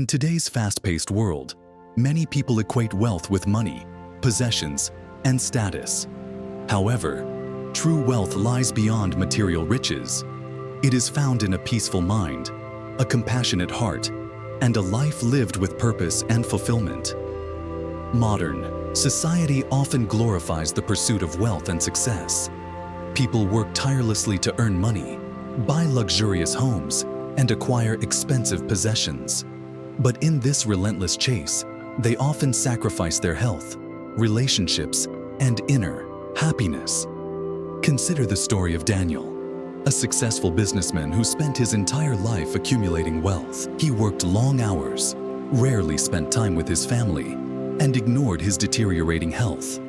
In today's fast-paced world, many people equate wealth with money, possessions, and status. However, true wealth lies beyond material riches. It is found in a peaceful mind, a compassionate heart, and a life lived with purpose and fulfillment. Modern society often glorifies the pursuit of wealth and success. People work tirelessly to earn money, buy luxurious homes, and acquire expensive possessions. But in this relentless chase, they often sacrifice their health, relationships, and inner happiness. Consider the story of Daniel, a successful businessman who spent his entire life accumulating wealth. He worked long hours, rarely spent time with his family, and ignored his deteriorating health.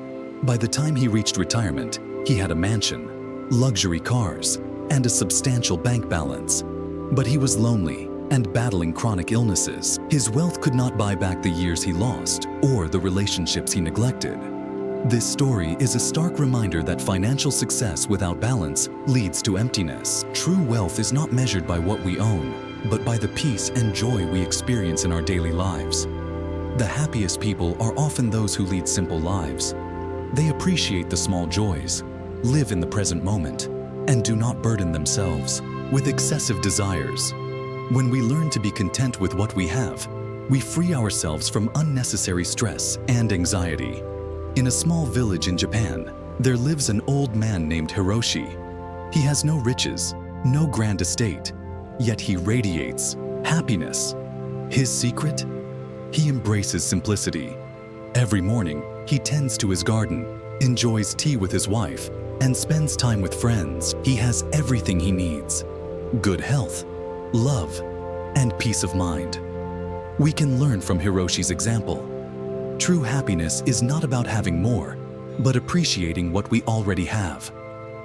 By the time he reached retirement, he had a mansion, luxury cars, and a substantial bank balance. But he was lonely and battling chronic illnesses. His wealth could not buy back the years he lost or the relationships he neglected. This story is a stark reminder that financial success without balance leads to emptiness. True wealth is not measured by what we own, but by the peace and joy we experience in our daily lives. The happiest people are often those who lead simple lives. They appreciate the small joys, live in the present moment, and do not burden themselves with excessive desires. When we learn to be content with what we have, we free ourselves from unnecessary stress and anxiety. In a small village in Japan, there lives an old man named Hiroshi. He has no riches, no grand estate, yet he radiates happiness. His secret? He embraces simplicity. Every morning, he tends to his garden, enjoys tea with his wife, and spends time with friends. He has everything he needs: good health, love, and peace of mind. We can learn from Hiroshi's example. True happiness is not about having more, but appreciating what we already have.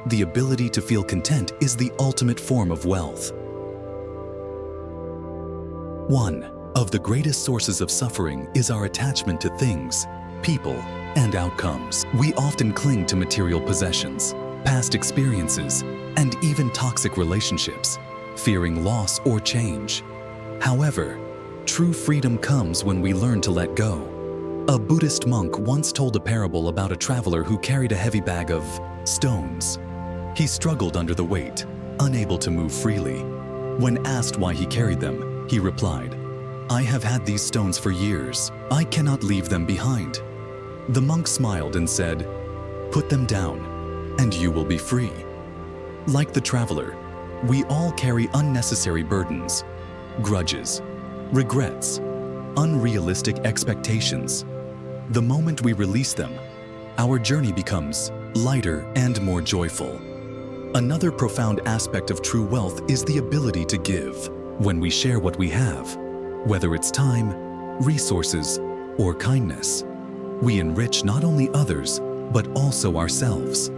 The ability to feel content is the ultimate form of wealth. One of the greatest sources of suffering is our attachment to things, people, and outcomes. We often cling to material possessions, past experiences, and even toxic relationships, fearing loss or change. However, true freedom comes when we learn to let go. A Buddhist monk once told a parable about a traveler who carried a heavy bag of stones. He struggled under the weight, unable to move freely. When asked why he carried them, he replied, "I have had these stones for years. I cannot leave them behind." The monk smiled and said, "Put them down, and you will be free." Like the traveler, we all carry unnecessary burdens, grudges, regrets, unrealistic expectations. The moment we release them, our journey becomes lighter and more joyful. Another profound aspect of true wealth is the ability to give. When we share what we have, whether it's time, resources, or kindness, we enrich not only others, but also ourselves.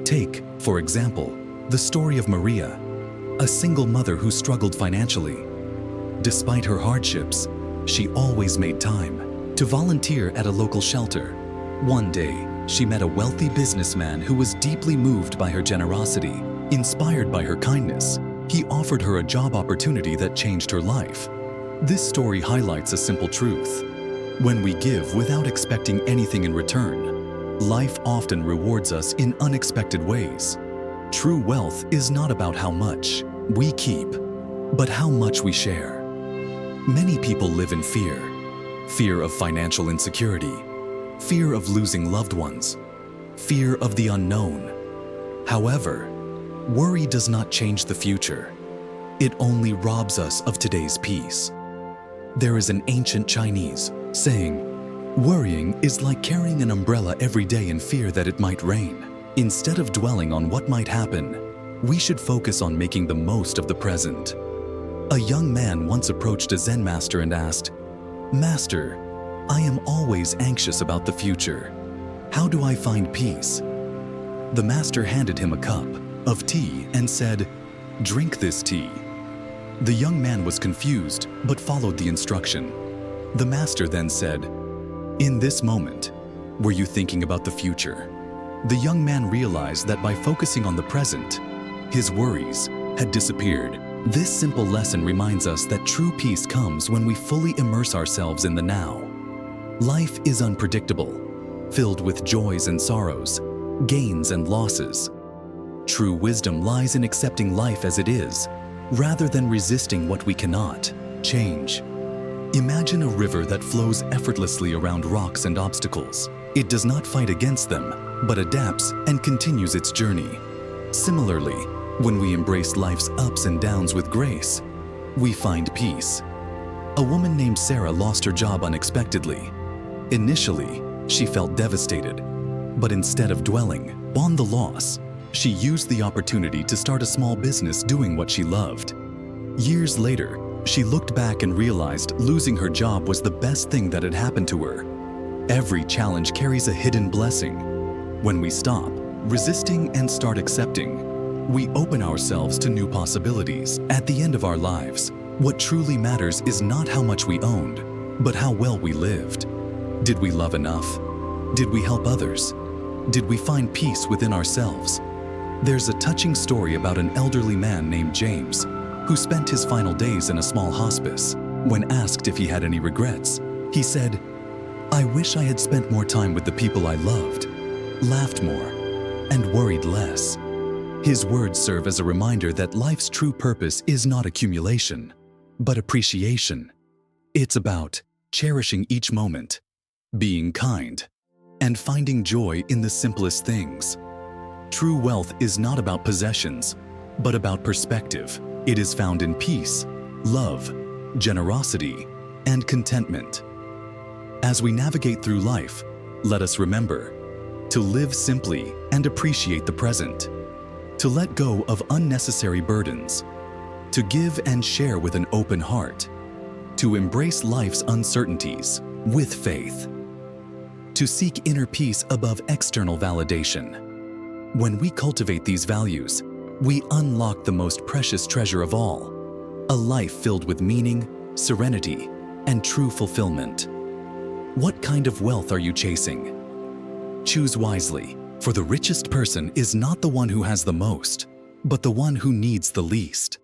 Take, for example, the story of Maria, a single mother who struggled financially. Despite her hardships, she always made time to volunteer at a local shelter. One day, she met a wealthy businessman who was deeply moved by her generosity. Inspired by her kindness, he offered her a job opportunity that changed her life. This story highlights a simple truth. When we give without expecting anything in return, life often rewards us in unexpected ways. True wealth is not about how much we keep, but how much we share. Many people live in fear. Fear of financial insecurity, fear of losing loved ones, fear of the unknown. However, worry does not change the future. It only robs us of today's peace. There is an ancient Chinese saying, "Worrying is like carrying an umbrella every day in fear that it might rain." Instead of dwelling on what might happen, we should focus on making the most of the present. A young man once approached a Zen master and asked, "Master, I am always anxious about the future. How do I find peace?" The master handed him a cup of tea and said, "Drink this tea." The young man was confused, but followed the instruction. The master then said, "In this moment, were you thinking about the future?" The young man realized that by focusing on the present, his worries had disappeared. This simple lesson reminds us that true peace comes when we fully immerse ourselves in the now. Life is unpredictable, filled with joys and sorrows, gains and losses. True wisdom lies in accepting life as it is, rather than resisting what we cannot change. Imagine a river that flows effortlessly around rocks and obstacles. It does not fight against them, but adapts and continues its journey. Similarly, when we embrace life's ups and downs with grace, we find peace. A woman named Sarah lost her job unexpectedly. Initially, she felt devastated, but instead of dwelling on the loss, she used the opportunity to start a small business doing what she loved. Years later, she looked back and realized losing her job was the best thing that had happened to her. Every challenge carries a hidden blessing. When we stop resisting and start accepting, we open ourselves to new possibilities. At the end of our lives, what truly matters is not how much we owned, but how well we lived. Did we love enough? Did we help others? Did we find peace within ourselves? There's a touching story about an elderly man named James, who spent his final days in a small hospice. When asked if he had any regrets, he said, "I wish I had spent more time with the people I loved, laughed more, and worried less." His words serve as a reminder that life's true purpose is not accumulation, but appreciation. It's about cherishing each moment, being kind, and finding joy in the simplest things. True wealth is not about possessions, but about perspective. It is found in peace, love, generosity, and contentment. As we navigate through life, let us remember to live simply and appreciate the present, to let go of unnecessary burdens, to give and share with an open heart, to embrace life's uncertainties with faith, to seek inner peace above external validation. When we cultivate these values, we unlock the most precious treasure of all, a life filled with meaning, serenity, and true fulfillment. What kind of wealth are you chasing? Choose wisely, for the richest person is not the one who has the most, but the one who needs the least.